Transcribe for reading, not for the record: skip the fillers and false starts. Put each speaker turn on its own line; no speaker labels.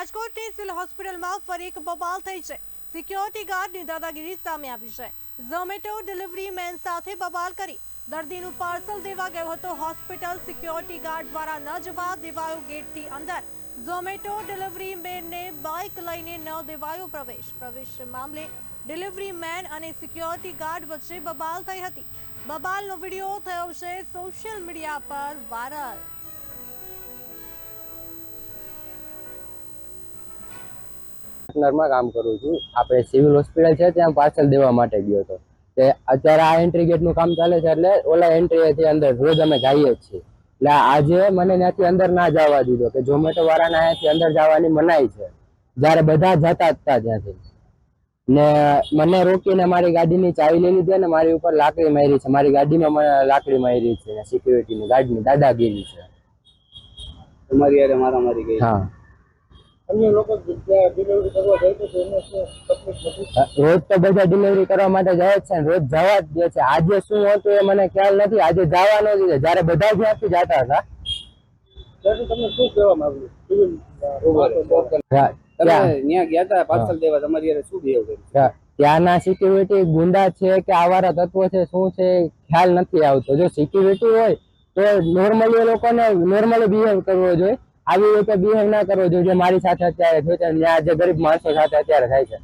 રાજકોટની સિવિલ હોસ્પિટલમાં ફરી એક બબાલ થઈ છે। સિક્યોરિટી ગાર્ડની દાદાગીરી સામે આવી છે। ઝોમેટો ડિલિવરી મેન સાથે બબાલ કરી દર્દીનું પાર્સલ દેવા ગયો હતો હોસ્પિટલ। સિક્યોરિટી ગાર્ડ દ્વારા ન જવા દેવાયો ગેટથી અંદર। ઝોમેટો ડિલિવરી મેનને બાઇક લઈને ન દેવાયો પ્રવેશ મામલે ડિલિવરી મેન અને સિક્યોરિટી ગાર્ડ વચ્ચે બબાલ થઈ હતી। બબાલનો વિડીયો થયો છે સોશિયલ મીડિયા પર વાયરલ।
પાર્ટનરમાં કામ કરું છું। આપણે સિવિલ હોસ્પિટલ છે ત્યાં પાર્સલ દેવા માટે ગયો હતો। તે અત્યારે આ એન્ટ્રી ગેટનું કામ ચાલે છે એટલે ઓલા એન્ટ્રીથી અંદર રોજ અમે જઈએ જ છીએ। એટલે આજે મને ત્યાંથી અંદર ના જવા દીધો કે ઝોમેટો વાળાને અહીંયાથી અંદર જવાની મનાઈ છે, જ્યારે બધા જતા હતા ત્યાંથી। ને મને રોકીને મારી ગાડીની ચાવી લઈ લીધી અને મારી ઉપર લાકડી મારી છે। મારી ગાડીમાં મને લાકડી મારી છે। સિક્યુરિટીની ગાર્ડની દાદાગીરી છે।
તમારી યારે મારામારી ગઈ।
હા,
અન્ય લોકો ડિલિવરી કરવા જાય તો એને શું તકલીફ નથી?
રોજ તો બધા ડિલિવરી કરવા માટે જાય જ છે, રોજ જવા જ દે છે। આજે શું હતું એ મને ખ્યાલ નથી। આજે જવાનો જ છે જ્યારે બધા ત્યાંથી જતા હતા।
ત્યારે તમને શું કહેવા માંગુ? સિવિલ તમે ત્યાં ગયા હતા પાર્સલ દેવા, તમારી યારે શું બિહેવ કર્યું?
ત્યાંના સિક્યુરિટી ગુંડા છે કે આવારા તત્વો છે શું છે ખ્યાલ નથી આવતો। જો સિક્યુરિટી હોય તો નોર્મલી એ લોકોને નોર્મલી બિહેવ કરવો જોઈએ, આવી રીતે બિહેવ ના કરવો જોઈએ જે મારી સાથે અત્યારે થયું છે, જે ગરીબ માણસો સાથે અત્યારે થાય છે।